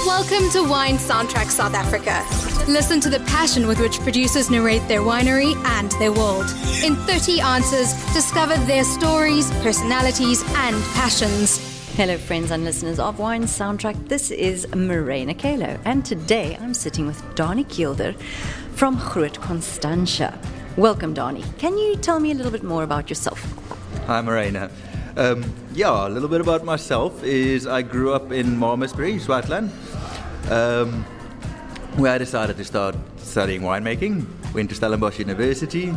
Welcome to Wine Soundtrack South Africa. Listen to the passion with which producers narrate their winery and their world. In 30 answers, discover their stories, personalities, and passions. Hello, friends and listeners of Wine Soundtrack. This is Marina Keulder, and today I'm sitting with Danie Keulder from Groot Constantia. Welcome, Danie. Can you tell me a little bit more about yourself? Hi, Marina. A little bit about myself is I grew up in Malmesbury, Swartland, where I decided to start studying winemaking. Went to Stellenbosch University,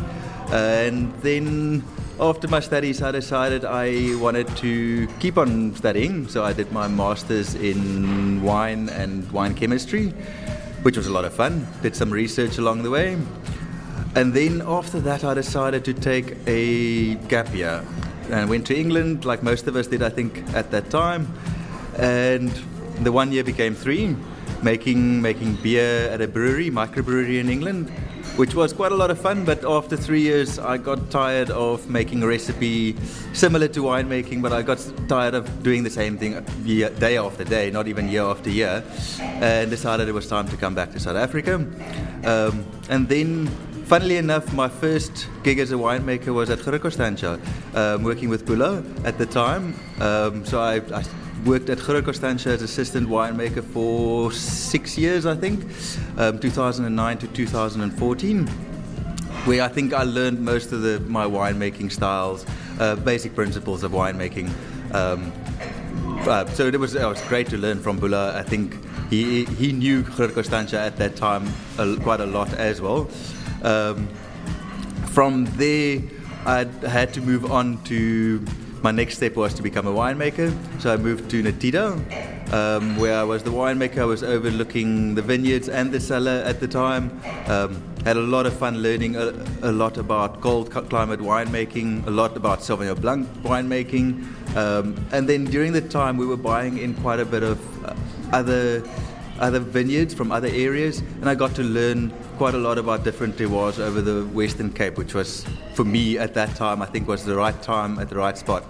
and then after my studies I decided I wanted to keep on studying, so I did my master's in wine and wine chemistry, which was a lot of fun. Did some research along the way, and then after that I decided to take a gap year and went to England, like most of us did, I think, at that time. And the 1 year became 3, making beer at a brewery, microbrewery in England, which was quite a lot of fun. But after 3 years, I got tired of making a recipe similar to winemaking, but I got tired of doing the same thing day after day, not even year after year, and decided it was time to come back to South Africa. And then, funnily enough, my first gig as a winemaker was at Groot Constantia, working with Keulder at the time. So I worked at Groot Constantia as assistant winemaker for 6 years, I think, 2009 to 2014, where I think I learned most of my winemaking styles, basic principles of winemaking. So it was great to learn from Keulder. I think he knew Groot Constantia at that time quite a lot as well. From there, I had to move on to my next step was to become a winemaker. So I moved to Natita, where I was the winemaker. I was overlooking the vineyards and the cellar at the time. Had a lot of fun learning a lot about cold climate winemaking, a lot about Sauvignon Blanc winemaking. And then during the time, we were buying in quite a bit of other vineyards from other areas, and I got to learn quite a lot about different terroirs over the Western Cape, which was, for me at that time, I think was the right time at the right spot.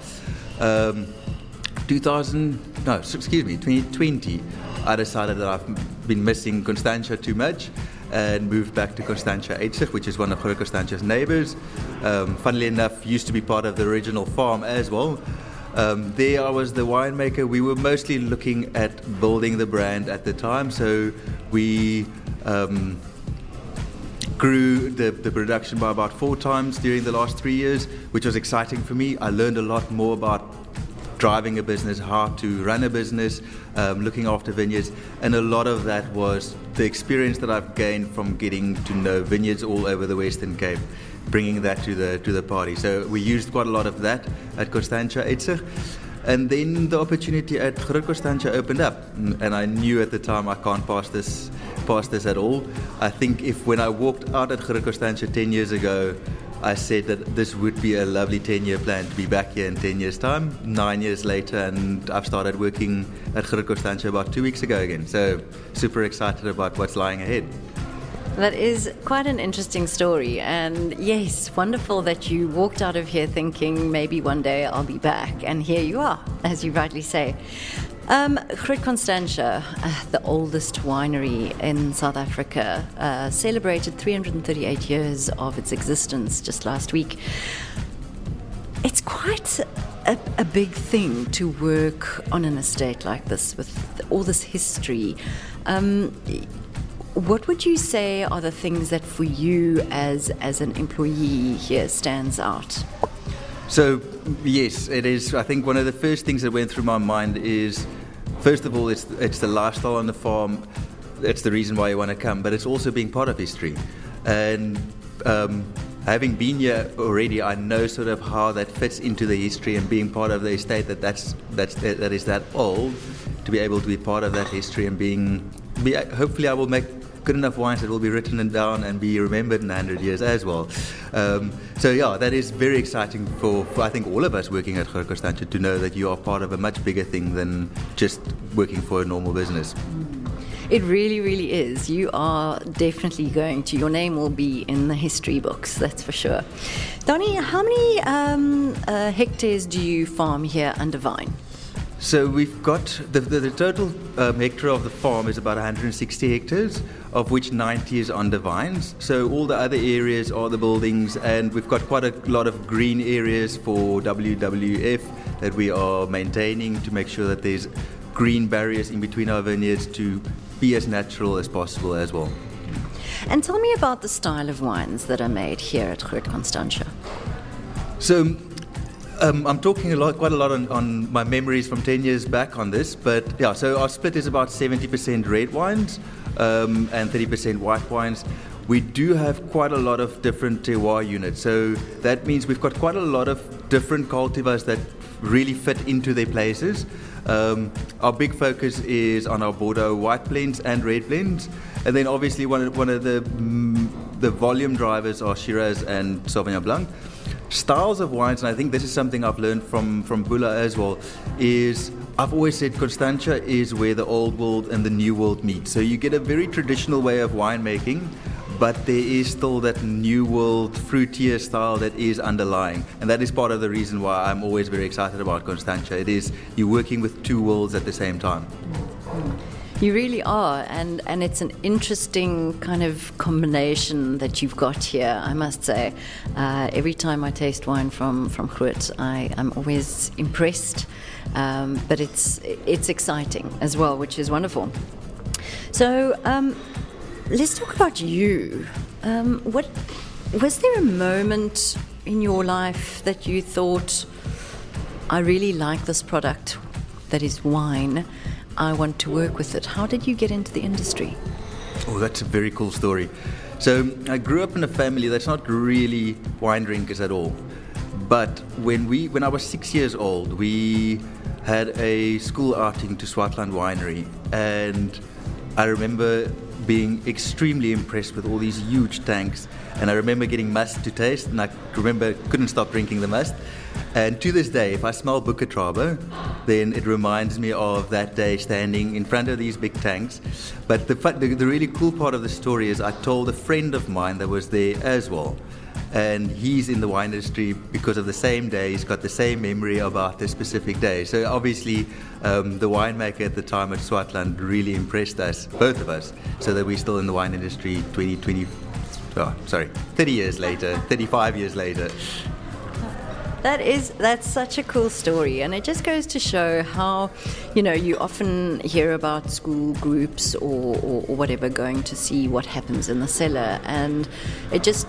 2020, I decided that I've been missing Constantia too much and moved back to Constantia, which is one of Groot Constantia's neighbors. Funnily enough, used to be part of the original farm as well. There I was the winemaker. We were mostly looking at building the brand at the time, so we grew the production by about 4 times during the last 3 years, which was exciting for me. I learned a lot more about driving a business, how to run a business, looking after vineyards, and a lot of that was the experience that I've gained from getting to know vineyards all over the Western Cape, bringing that to the party. So we used quite a lot of that at Constantia, and then the opportunity at Groot Constantia opened up, and I knew at the time I can't pass this at all. I think when I walked out at Groot Constantia 10 years ago, I said that this would be a lovely 10-year plan to be back here in 10 years' time. 9 years later, and I've started working at Groot Constantia about 2 weeks ago again. So super excited about what's lying ahead. That is quite an interesting story, and yes, wonderful that you walked out of here thinking maybe one day I'll be back, and here you are, as you rightly say. Groot Constantia, the oldest winery in South Africa, celebrated 338 years of its existence just last week. It's quite a big thing to work on an estate like this with all this history. What would you say are the things that for you as an employee here stands out? So, yes, it is. I think one of the first things that went through my mind is, first of all, it's the lifestyle on the farm. It's the reason why you want to come, but it's also being part of history. And having been here already, I know sort of how that fits into the history, and being part of the estate that is that old, to be able to be part of that history and hopefully I will make good enough wines that will be written down and be remembered in 100 years as well. So yeah, that is very exciting for I think all of us working at Groot Constantia to know that you are part of a much bigger thing than just working for a normal business. It really, really is. You are definitely your name will be in the history books, that's for sure. Danie, how many hectares do you farm here under vine? So we've got the total hectare of the farm is about 160 hectares, of which 90 is under vines. So all the other areas are the buildings, and we've got quite a lot of green areas for WWF that we are maintaining to make sure that there's green barriers in between our vineyards to be as natural as possible as well. And tell me about the style of wines that are made here at Groot Constantia. So I'm talking quite a lot on my memories from 10 years back on this, but yeah, so our split is about 70% red wines and 30% white wines. We do have quite a lot of different terroir units, so that means we've got quite a lot of different cultivars that really fit into their places. Our big focus is on our Bordeaux white blends and red blends, and then obviously one of the volume drivers are Shiraz and Sauvignon Blanc. Styles of wines, and I think this is something I've learned from Bula as well, is I've always said Constantia is where the old world and the new world meet. So you get a very traditional way of winemaking, but there is still that new world fruitier style that is underlying, and that is part of the reason why I'm always very excited about Constantia. It is you're working with two worlds at the same time. You really are, and it's an interesting kind of combination that you've got here, I must say. Every time I taste wine from Groot, I'm always impressed, but it's exciting as well, which is wonderful. So let's talk about you. Was there a moment in your life that you thought, I really like this product that is wine, I want to work with it? How did you get into the industry? Oh, that's a very cool story. So I grew up in a family that's not really wine drinkers at all. But when I was 6 years old, we had a school outing to Swartland Winery, and I remember being extremely impressed with all these huge tanks, and I remember getting must to taste, and I remember couldn't stop drinking the must. And to this day, if I smell Bukketraube, then it reminds me of that day standing in front of these big tanks. But the really cool part of the story is I told a friend of mine that was there as well. And he's in the wine industry because of the same day. He's got the same memory about this specific day. So obviously, the winemaker at the time at Swartland really impressed us, both of us, so that we're still in the wine industry 30 years later, 35 years later. That's such a cool story, and it just goes to show how, you often hear about school groups or whatever going to see what happens in the cellar, and it just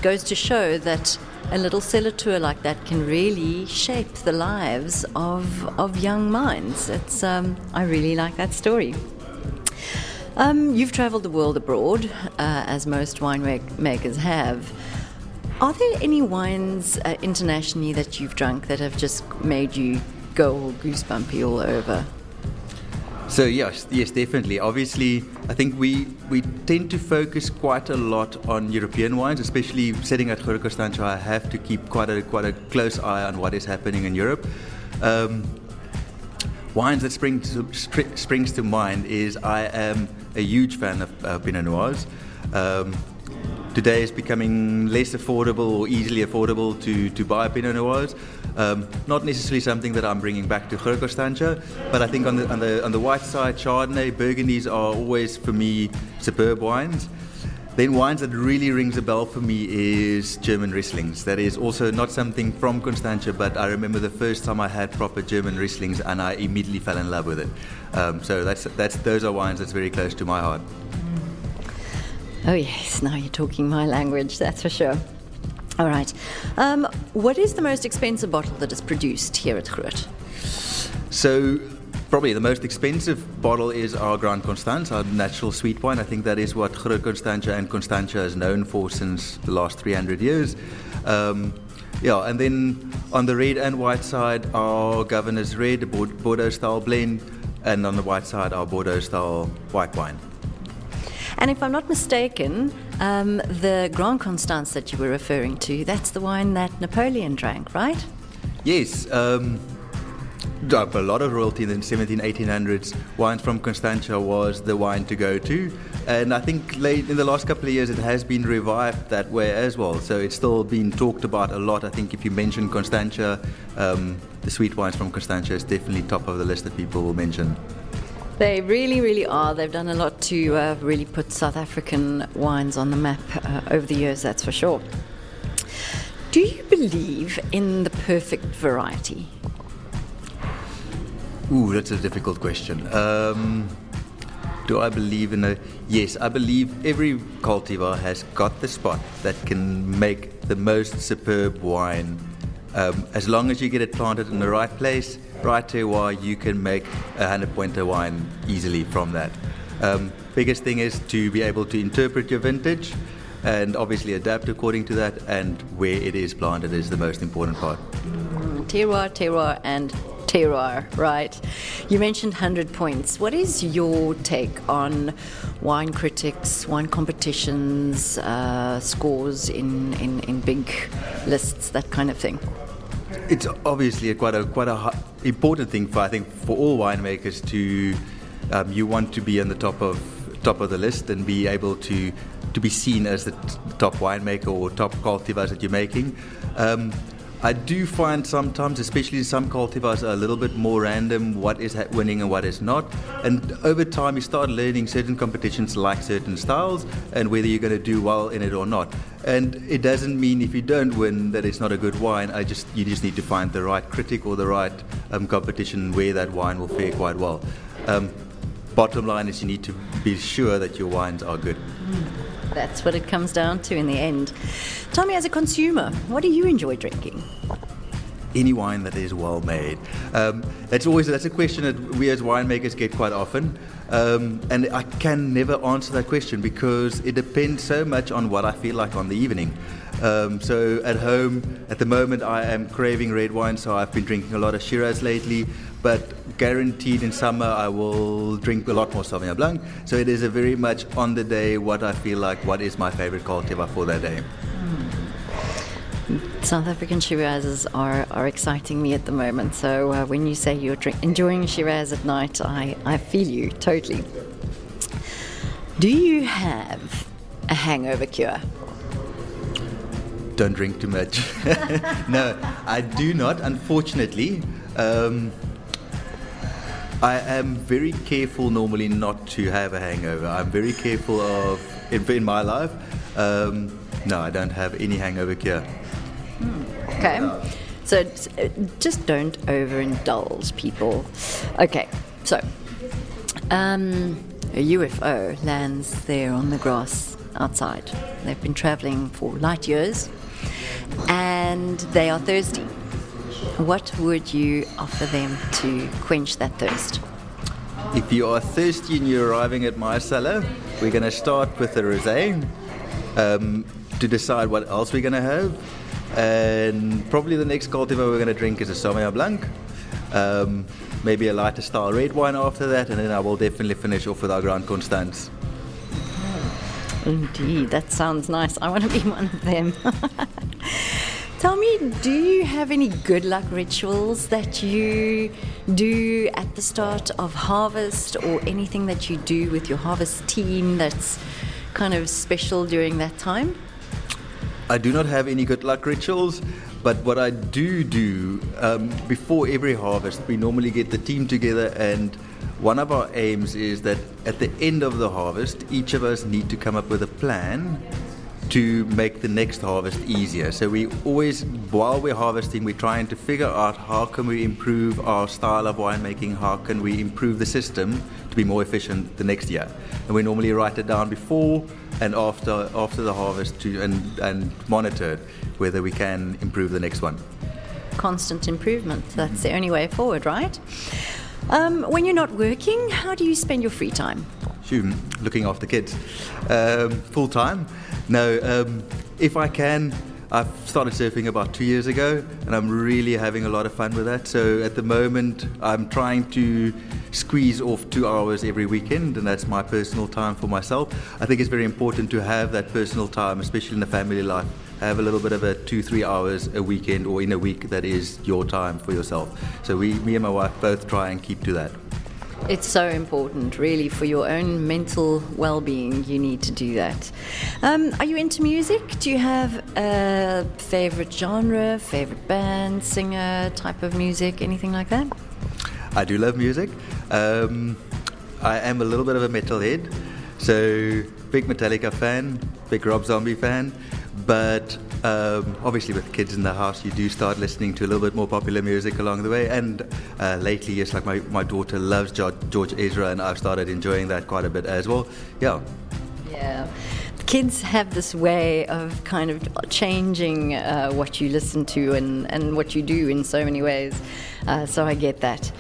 goes to show that a little cellar tour like that can really shape the lives of young minds. I really like that story. You've traveled the world abroad, as most winemakers have. Are there any wines internationally that you've drunk that have just made you go all goosebumpy all over? So yes, definitely. Obviously, I think we tend to focus quite a lot on European wines, especially sitting at Groot Constantia. I have to keep quite a close eye on what is happening in Europe. Wines that springs to mind is I am a huge fan of Pinot Noirs. Today is becoming less affordable or easily affordable to buy Pinot Noirs. Not necessarily something that I'm bringing back to Groot Constantia, but I think on the white side, Chardonnay, Burgundies are always for me superb wines. Then wines that really rings a bell for me is German Rieslings. That is also not something from Constantia, but I remember the first time I had proper German Rieslings, and I immediately fell in love with it. So those are wines that's very close to my heart. Oh yes, now you're talking my language, that's for sure. All right. What is the most expensive bottle that is produced here at Groot? So probably the most expensive bottle is our Groot Constantia, our natural sweet wine. I think that is what Groot Constantia and Constantia is known for since the last 300 years. And then on the red and white side, our Governor's Red, the Bordeaux-style blend, and on the white side, our Bordeaux-style white wine. And if I'm not mistaken, the Groot Constantia that you were referring to, that's the wine that Napoleon drank, right? Yes. A lot of royalty in the 1800s. Wines from Constantia was the wine to go to, and I think late in the last couple of years it has been revived that way as well. So it's still been talked about a lot. I think if you mention Constantia, the sweet wines from Constantia is definitely top of the list that people will mention. They really, really are. They've done a lot to really put South African wines on the map over the years, that's for sure. Do you believe in the perfect variety? Ooh, that's a difficult question. Do I believe in a... Yes, I believe every cultivar has got the spot that can make the most superb wine. As long as you get it planted in the right place, right terroir, you can make a 100-pointer wine easily from that. Biggest thing is to be able to interpret your vintage and obviously adapt according to that, and where it is planted is the most important part. Terroir, terroir, and terroir, right? You mentioned 100 points. What is your take on wine critics, wine competitions, scores in big lists, that kind of thing? It's obviously quite a important thing for, I think, for all winemakers to you want to be on the top of the list and be able to be seen as the top winemaker or top cultivars that you're making. I do find sometimes, especially some cultivars, are a little bit more random what is winning and what is not. And over time, you start learning certain competitions like certain styles and whether you're going to do well in it or not. And it doesn't mean if you don't win that it's not a good wine. You just need to find the right critic or the right competition where that wine will fare quite well. Bottom line is you need to be sure that your wines are good. That's what it comes down to in the end. Tell me, as a consumer, what do you enjoy drinking? Any wine that is well made. That's a question that we as winemakers get quite often, and I can never answer that question because it depends so much on what I feel like on the evening. So at home, at the moment, I am craving red wine, so I've been drinking a lot of Shiraz lately, but guaranteed in summer I will drink a lot more Sauvignon Blanc. So it is a very much on the day what I feel like, what is my favorite cultivar for that day. South African Shirazes are exciting me at the moment. So when you say you're enjoying Shiraz at night, I feel you totally. Do you have a hangover cure? Don't drink too much. No, I do not, unfortunately. I am very careful normally not to have a hangover. I'm very careful in my life. No, I don't have any hangover cure. Okay, so just don't overindulge, people. Okay, so a UFO lands there on the grass outside. They've been traveling for light years and they are thirsty. What would you offer them to quench that thirst? If you are thirsty and you're arriving at my cellar, we're going to start with a rosé to decide what else we're going to have. And probably the next cultivar we're going to drink is a Sauvignon Blanc. Maybe a lighter style red wine after that, and then I will definitely finish off with our Groot Constantia. Indeed, that sounds nice. I want to be one of them. Tell me, do you have any good luck rituals that you do at the start of harvest, or anything that you do with your harvest team that's kind of special during that time? I do not have any good luck rituals, but what I do before every harvest, we normally get the team together, and one of our aims is that at the end of the harvest, each of us need to come up with a plan to make the next harvest easier. So we always, while we're harvesting, we're trying to figure out how can we improve our style of winemaking, how can we improve the system to be more efficient the next year. And we normally write it down before and after the harvest and monitor it, whether we can improve the next one. Constant improvement, that's the only way forward, right? When you're not working, how do you spend your free time? Looking after kids. Full time. No, if I can, I've started surfing about 2 years ago, and I'm really having a lot of fun with that. So at the moment, I'm trying to squeeze off 2 hours every weekend, and that's my personal time for myself. I think it's very important to have that personal time, especially in the family life. Have a little bit of a 2-3 hours a weekend or in a week that is your time for yourself. So me and my wife both try and keep to that. It's so important, really, for your own mental well-being. You need to do that. Are you into music? Do you have a favorite genre, favorite band, singer, type of music, anything like that? I do love music. I am a little bit of a metalhead, so big Metallica fan, big Rob Zombie fan. But obviously with kids in the house, you do start listening to a little bit more popular music along the way. And lately, yes, like my daughter loves George Ezra, and I've started enjoying that quite a bit as well. Yeah. Yeah. Kids have this way of kind of changing what you listen to and what you do in so many ways. So I get that.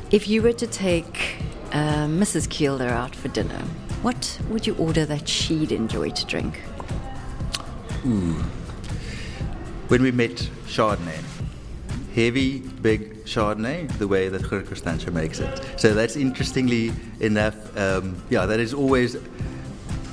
If you were to take Mrs. Keulder out for dinner, what would you order that she'd enjoy to drink? When we met, Chardonnay. Heavy, big Chardonnay, the way that Groot Constantia makes it. So that's interestingly enough, that is always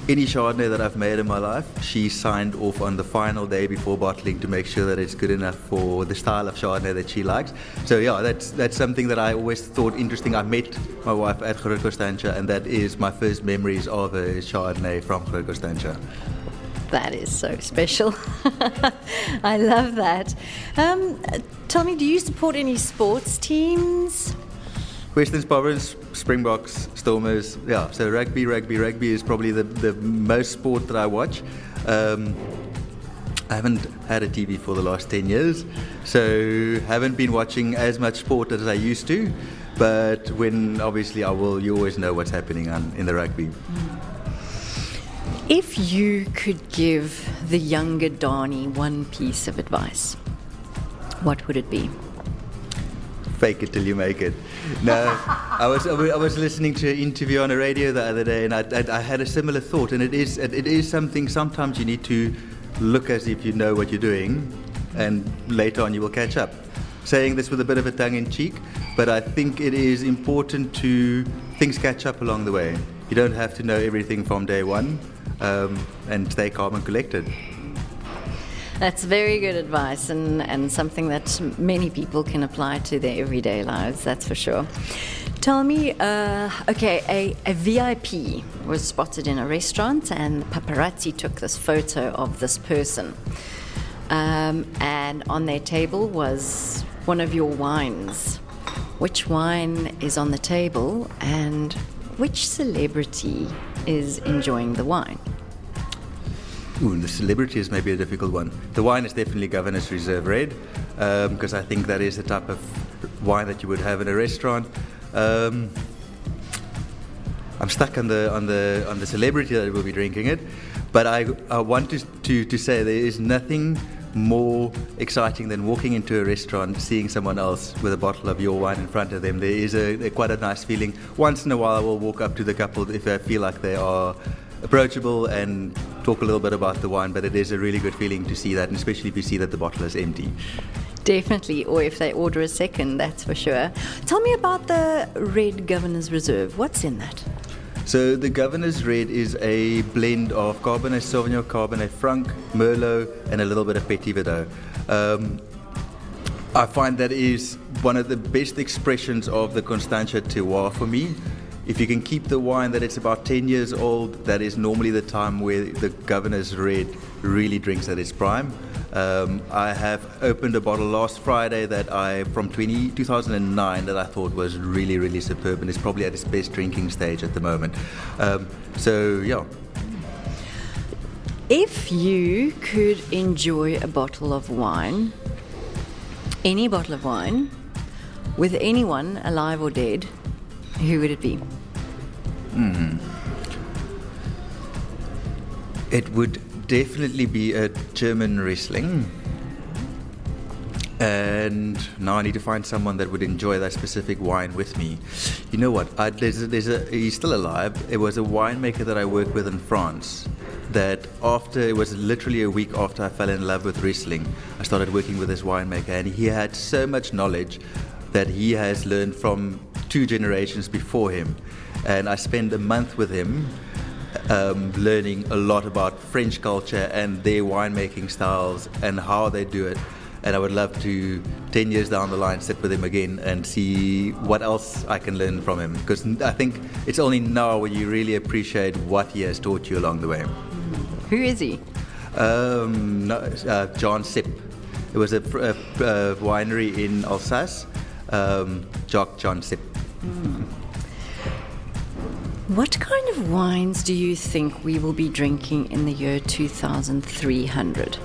any Chardonnay that I've made in my life. She signed off on the final day before bottling to make sure that it's good enough for the style of Chardonnay that she likes. So that's something that I always thought interesting. I met my wife at Groot Constantia, and that is my first memories of a Chardonnay from Groot Constantia. That is so special. I love that. Tell me, do you support any sports teams? Western Province, Springboks, Stormers, so rugby is probably the most sport that I watch. I haven't had a TV for the last 10 years, so haven't been watching as much sport as I used to, but when obviously I will, you always know what's happening in the rugby. If you could give the younger Danie one piece of advice, what would it be? Fake it till you make it. No, I was listening to an interview on the radio the other day, and I had a similar thought. And it is something. Sometimes you need to look as if you know what you're doing, and later on you will catch up. Saying this with a bit of a tongue in cheek, but I think it is important to things catch up along the way. You don't have to know everything from day one, and stay calm and collected. That's very good advice, and something that many people can apply to their everyday lives, that's for sure. Tell me, a VIP was spotted in a restaurant, and paparazzi took this photo of this person. And on their table was one of your wines. Which wine is on the table, and which celebrity is enjoying the wine? The celebrity is maybe a difficult one. The wine is definitely Governor's Reserve Red, because I think that is the type of wine that you would have in a restaurant. I'm stuck on the celebrity that will be drinking it, but I want to say there is nothing more exciting than walking into a restaurant, seeing someone else with a bottle of your wine in front of them. There is quite a nice feeling. Once in a while I will walk up to the couple if I feel like they are approachable and talk a little bit about the wine, but it is a really good feeling to see that, and especially if you see that the bottle is empty. Definitely, or if they order a second, that's for sure. Tell me about the Red Governor's Reserve. What's in that? So the Governor's Red is a blend of Cabernet Sauvignon, Cabernet Franc, Merlot, and a little bit of Petit Verdot. I find that is one of the best expressions of the Constantia terroir for me. If you can keep the wine that it's about 10 years old, that is normally the time where the Governor's Red really drinks at its prime. I have opened a bottle last Friday from 2009 that I thought was really, really superb, and is probably at its best drinking stage at the moment. If you could enjoy a bottle of wine, any bottle of wine, with anyone, alive or dead, who would it be? It would definitely be a German Riesling. And now I need to find someone that would enjoy that specific wine with me. You know what? He's still alive. It was a winemaker that I worked with in France that after, it was literally a week after I fell in love with Riesling, I started working with this winemaker, and he had so much knowledge that he has learned from 2 generations before him. And I spent a month with him learning a lot about French culture and their winemaking styles and how they do it. And I would love to, 10 years down the line, sit with him again and see what else I can learn from him. Because I think it's only now when you really appreciate what he has taught you along the way. Who is he? John Sipp. It was a winery in Alsace. John Sipp. What kind of wines do you think we will be drinking in the year 2300?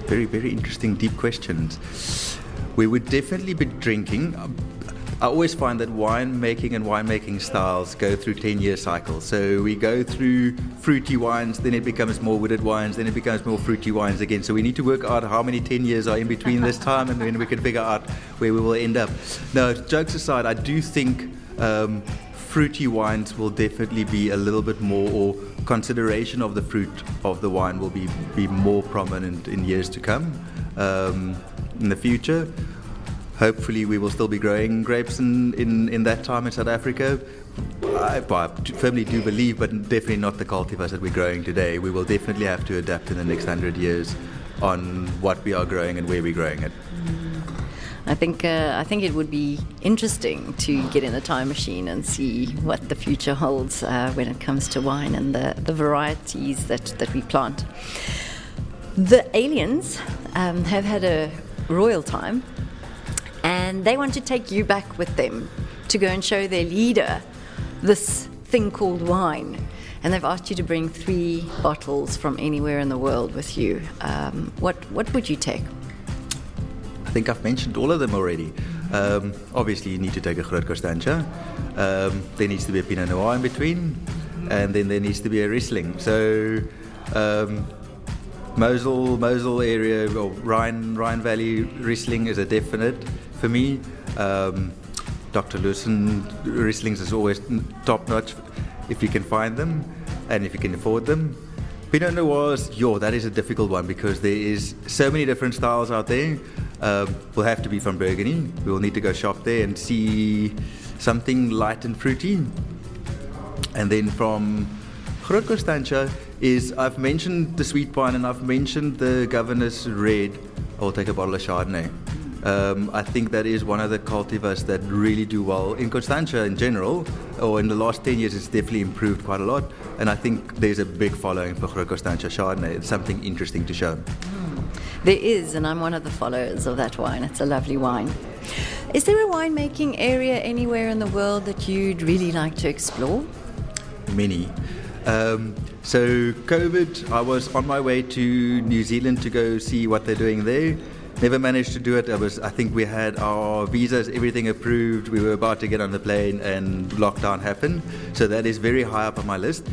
Very, very interesting, deep questions. We would definitely be drinking. I always find that winemaking styles go through 10-year cycles. So we go through fruity wines, then it becomes more wooded wines, then it becomes more fruity wines again. So we need to work out how many 10 years are in between this time, and then we can figure out where we will end up. No, jokes aside, I do think fruity wines will definitely be a little bit more, or consideration of the fruit of the wine will be more prominent in years to come. In the future, hopefully we will still be growing grapes in that time in South Africa. I firmly do believe, but definitely not the cultivars that we're growing today. We will definitely have to adapt in the next 100 years on what we are growing and where we're growing it. I think it would be interesting to get in a time machine and see what the future holds when it comes to wine and the varieties that we plant. The aliens have had a royal time, and they want to take you back with them to go and show their leader this thing called wine. And they've asked you to bring 3 bottles from anywhere in the world with you. What would you take? I think I've mentioned all of them already. Obviously, you need to take a Groot Constantia. There needs to be a Pinot Noir in between, and then there needs to be a Riesling. So, Mosel area or Rhine Valley Riesling is a definite for me. Dr. Lewison Rieslings is always top notch if you can find them and if you can afford them. Pinot Noirs, that is a difficult one because there is so many different styles out there. Will have to be from Burgundy. We will need to go shop there and see something light and fruity. And then from Groot Constantia I've mentioned the sweet wine and I've mentioned the Governor's Red. I'll take a bottle of Chardonnay. I think that is one of the cultivars that really do well in Constantia in general, or in the last 10 years it's definitely improved quite a lot, and I think there's a big following for Groot Constantia Chardonnay. It's something interesting to show. There is, and I'm one of the followers of that wine. It's a lovely wine. Is there a winemaking area anywhere in the world that you'd really like to explore? Many. So COVID, I was on my way to New Zealand to go see what they're doing there. Never managed to do it. I think we had our visas, everything approved. We were about to get on the plane and lockdown happened. So that is very high up on my list.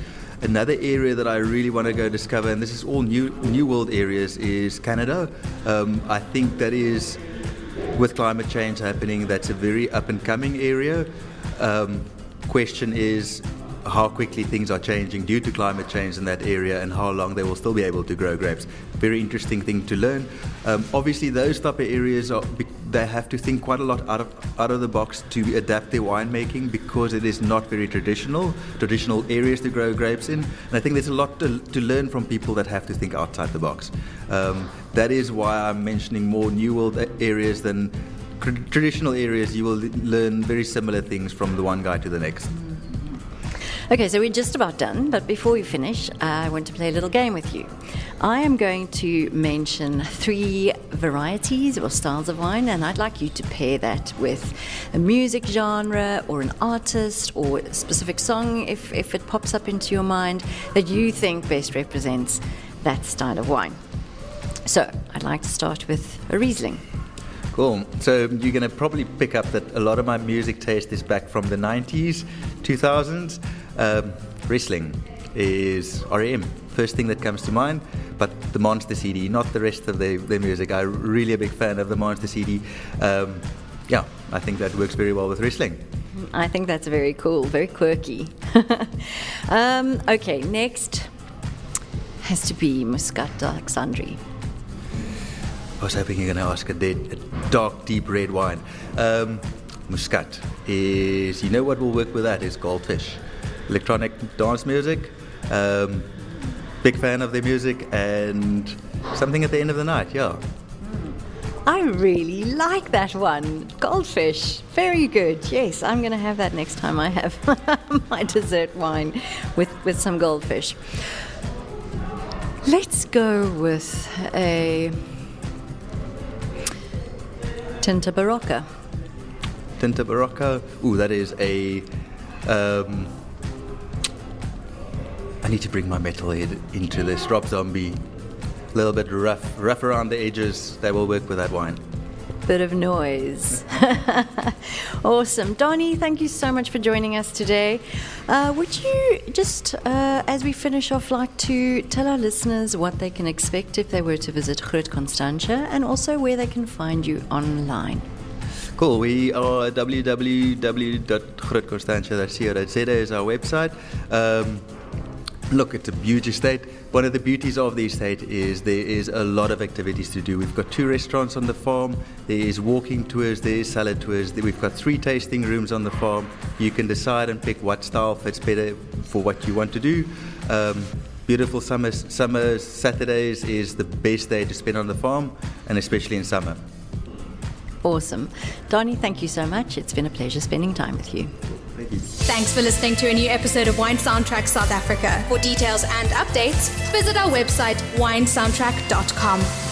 Another area that I really want to go discover, and this is all new world areas, is Canada. I think that is, with climate change happening, that's a very up and coming area. Question is how quickly things are changing due to climate change in that area and how long they will still be able to grow grapes. Very interesting thing to learn. Obviously those type of areas they have to think quite a lot out of the box to adapt their winemaking because it is not very traditional areas to grow grapes in. And I think there's a lot to learn from people that have to think outside the box. That is why I'm mentioning more new world areas than traditional areas. You will learn very similar things from the one guy to the next. Okay, so we're just about done, but before we finish, I want to play a little game with you. I am going to mention 3 varieties or styles of wine, and I'd like you to pair that with a music genre or an artist or a specific song, if it pops up into your mind, that you think best represents that style of wine. So, I'd like to start with a Riesling. Cool. So you're going to probably pick up that a lot of my music taste is back from the 90s, 2000s. Riesling is REM, first thing that comes to mind, but the Monster CD, not the rest of their music. I'm really a big fan of the Monster CD. I think that works very well with Riesling. I think that's very cool, very quirky. Okay, next, has to be Muscat d'Alexandrie. I was hoping you're going to ask a dark, deep red wine. Muscat is, you know what will work with that is Goldfish. Electronic dance music. Big fan of their music, and something at the end of the night, yeah. I really like that one. Goldfish. Very good. Yes, I'm going to have that next time I have my dessert wine with some goldfish. Let's go with a Tinta Barocca. Tinta Barocca. Ooh, that is a... I need to bring my metalhead into this. Rob Zombie. A little bit rough around the edges. They will work with that wine. Bit of noise. Awesome. Danie, thank you so much for joining us today. Would you just, as we finish off, like to tell our listeners what they can expect if they were to visit Groot Constantia, and also where they can find you online? Cool. We are www.grootconstantia.co.za is our website. Look, it's a huge estate. One of the beauties of the estate is there is a lot of activities to do. We've got 2 restaurants on the farm. There is walking tours, there is salad tours. We've got 3 tasting rooms on the farm. You can decide and pick what style fits better for what you want to do. Beautiful summer Saturdays is the best day to spend on the farm, and especially in summer. Awesome. Danie, thank you so much. It's been a pleasure spending time with you. Thank you. Thanks for listening to a new episode of Wine Soundtrack South Africa. For details and updates, visit our website winesoundtrack.com.